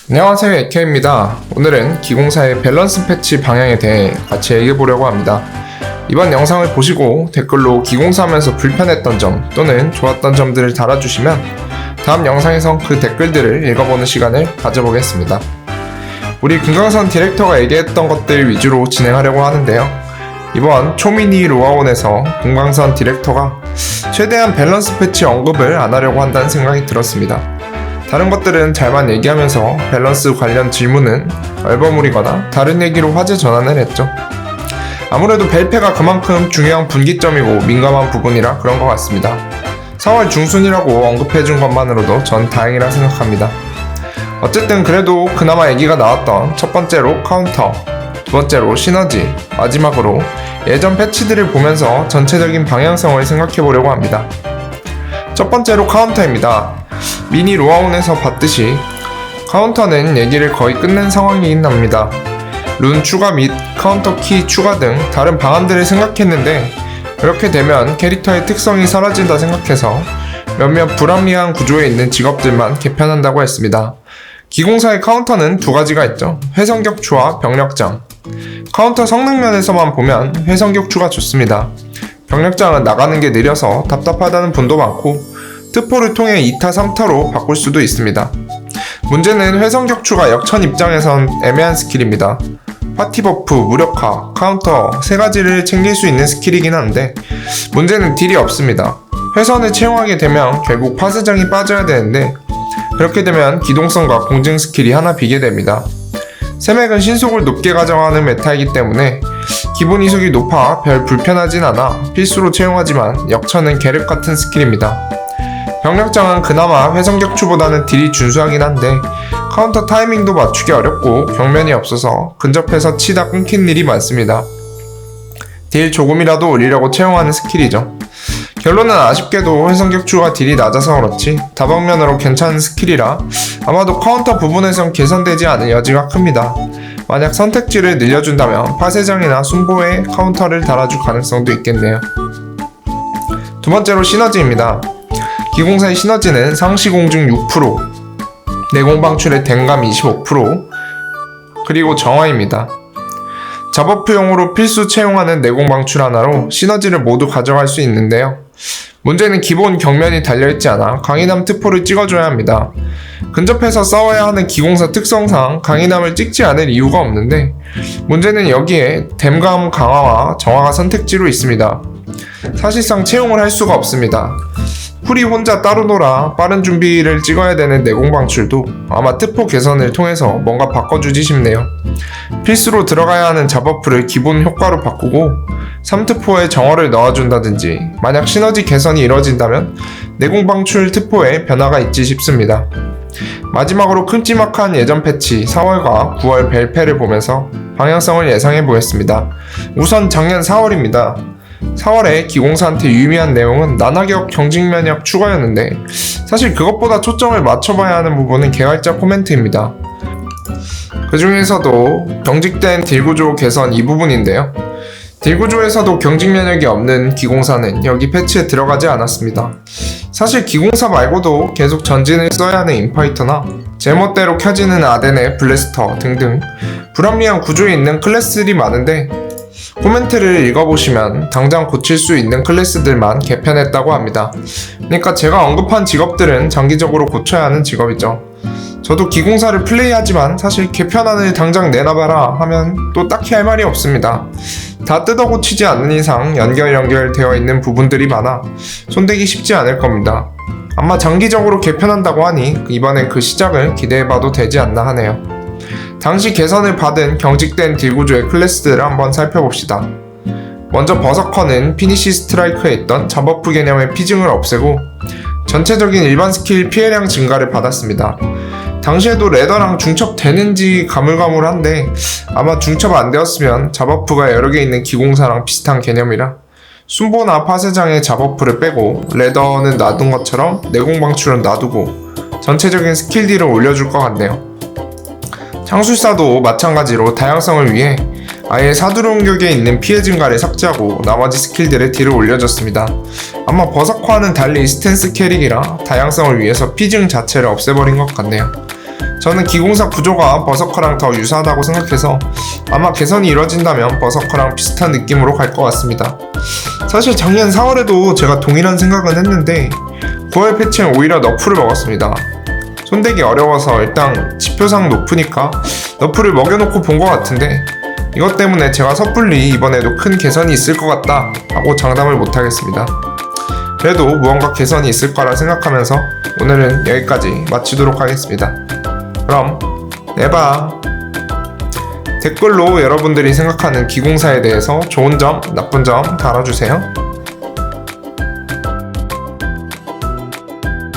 안녕하세요, 에케입니다. 오늘은 기공사의 밸런스 패치 방향에 대해 같이 얘기해보려고 합니다. 이번 영상을 보시고 댓글로 기공사하면서 불편했던 점 또는 좋았던 점들을 달아주시면 다음 영상에선 그 댓글들을 읽어보는 시간을 가져보겠습니다. 우리 금강산 디렉터가 얘기했던 것들 위주로 진행하려고 하는데요. 이번 초미니 로아온에서 금강산 디렉터가 최대한 밸런스 패치 언급을 안 하려고 한다는 생각이 들었습니다. 다른 것들은 잘만 얘기하면서 밸런스 관련 질문은 얼버무리거나 다른 얘기로 화제 전환을 했죠. 아무래도 벨페가 그만큼 중요한 분기점이고 민감한 부분이라 그런 것 같습니다. 4월 중순이라고 언급해준 것만으로도 전 다행이라 생각합니다. 어쨌든 그래도 그나마 얘기가 나왔던 첫 번째로 카운터, 두 번째로 시너지, 마지막으로 예전 패치들을 보면서 전체적인 방향성을 생각해보려고 합니다. 첫 번째로 카운터입니다. 미니 로아온에서 봤듯이 카운터는 얘기를 거의 끝낸 상황이긴 합니다. 룬 추가 및 카운터 키 추가 등 다른 방안들을 생각했는데 이렇게 되면 캐릭터의 특성이 사라진다 생각해서 몇몇 불합리한 구조에 있는 직업들만 개편한다고 했습니다. 기공사의 카운터는 두 가지가 있죠. 회성격추와 병력장. 카운터 성능면에서만 보면 회성격추가 좋습니다. 병력장은 나가는 게 느려서 답답하다는 분도 많고 특포를 통해 2타 3타로 바꿀 수도 있습니다. 문제는 회성격추가 역천 입장에선 애매한 스킬입니다. 파티 버프, 무력화, 카운터 세 가지를 챙길 수 있는 스킬이긴 한데 문제는 딜이 없습니다. 회선을 채용하게 되면 결국 파쇄장이 빠져야 되는데 그렇게 되면 기동성과 공증 스킬이 하나 비게 됩니다. 세맥은 신속을 높게 가져가는 메타이기 때문에 기본 이속이 높아 별 불편하진 않아 필수로 채용하지만 역천은 계륵 같은 스킬입니다. 병력장은 그나마 회성격추보다는 딜이 준수하긴 한데 카운터 타이밍도 맞추기 어렵고 경면이 없어서 근접해서 치다 끊긴 일이 많습니다. 딜 조금이라도 올리려고 채용하는 스킬이죠. 결론은 아쉽게도 회성격추가 딜이 낮아서 그렇지 다방면으로 괜찮은 스킬이라 아마도 카운터 부분에선 개선되지 않을 여지가 큽니다. 만약 선택지를 늘려준다면 파쇄장이나 순보에 카운터를 달아줄 가능성도 있겠네요. 두 번째로 시너지입니다. 기공사의 시너지는 상시 공중 6%, 내공 방출의 댕감 25%, 그리고 정화입니다. 잡버프용으로 필수 채용하는 내공 방출 하나로 시너지를 모두 가져갈 수 있는데요. 문제는 기본 경면이 달려있지 않아 강인함 특포를 찍어줘야 합니다. 근접해서 싸워야 하는 기공사 특성상 강인함을 찍지 않을 이유가 없는데 문제는 여기에 댐감 강화와 정화가 선택지로 있습니다. 사실상 채용을 할 수가 없습니다. 풀이 혼자 따로 놀아 빠른 준비를 찍어야 되는 내공 방출도 아마 특포 개선을 통해서 뭔가 바꿔주지 싶네요. 필수로 들어가야 하는 잡버프를 기본 효과로 바꾸고 3특포에 정화를 넣어준다든지 만약 시너지 개선이 이뤄진다면 내공 방출 특포에 변화가 있지 싶습니다. 마지막으로 큼지막한 예전 패치 4월과 9월 벨페를 보면서 방향성을 예상해 보겠습니다. 우선 작년 4월입니다. 4월에 기공사한테 유의미한 내용은 난하격 경직면역 추가였는데 사실 그것보다 초점을 맞춰봐야 하는 부분은 개발자 코멘트입니다. 그 중에서도 경직된 딜구조 개선 이 부분인데요. 딜구조에서도 경직면역이 없는 기공사는 여기 패치에 들어가지 않았습니다. 사실 기공사 말고도 계속 전진을 써야 하는 인파이터나 제멋대로 켜지는 아덴의 블래스터 등등 불합리한 구조에 있는 클래스들이 많은데 코멘트를 읽어보시면 당장 고칠 수 있는 클래스들만 개편했다고 합니다. 그러니까 제가 언급한 직업들은 장기적으로 고쳐야 하는 직업이죠. 저도 기공사를 플레이하지만 사실 개편안을 당장 내놔봐라 하면 또 딱히 할 말이 없습니다. 다 뜯어 고치지 않는 이상 연결되어 있는 부분들이 많아 손대기 쉽지 않을 겁니다. 아마 장기적으로 개편한다고 하니 이번엔 그 시작을 기대해봐도 되지 않나 하네요. 당시 개선을 받은 경직된 딜구조의 클래스들을 한번 살펴봅시다. 먼저 버서커는 피니시 스트라이크에 있던 잡버프 개념의 피증을 없애고 전체적인 일반 스킬 피해량 증가를 받았습니다. 당시에도 레더랑 중첩되는지 가물가물한데 아마 중첩 안 되었으면 잡버프가 여러 개 있는 기공사랑 비슷한 개념이라 순보나 파쇄장의 잡버프를 빼고 레더는 놔둔 것처럼 내공 방출은 놔두고 전체적인 스킬 딜을 올려줄 것 같네요. 창술사도 마찬가지로 다양성을 위해 아예 사두룡격에 있는 피해 증가를 삭제하고 나머지 스킬들의 딜을 올려줬습니다. 아마 버서커와는 달리 스탠스 캐릭이라 다양성을 위해서 피증 자체를 없애버린 것 같네요. 저는 기공사 구조가 버서커랑 더 유사하다고 생각해서 아마 개선이 이뤄진다면 버서커랑 비슷한 느낌으로 갈 것 같습니다. 사실 작년 4월에도 제가 동일한 생각은 했는데 9월 패치는 오히려 너프를 먹었습니다. 손대기 어려워서 일단 지표상 높으니까 너프를 먹여놓고 본 것 같은데 이것 때문에 제가 섣불리 이번에도 큰 개선이 있을 것 같다 하고 장담을 못하겠습니다. 그래도 무언가 개선이 있을 거라 생각하면서 오늘은 여기까지 마치도록 하겠습니다. 그럼 내봐. 댓글로 여러분들이 생각하는 기공사에 대해서 좋은 점, 나쁜 점 달아주세요.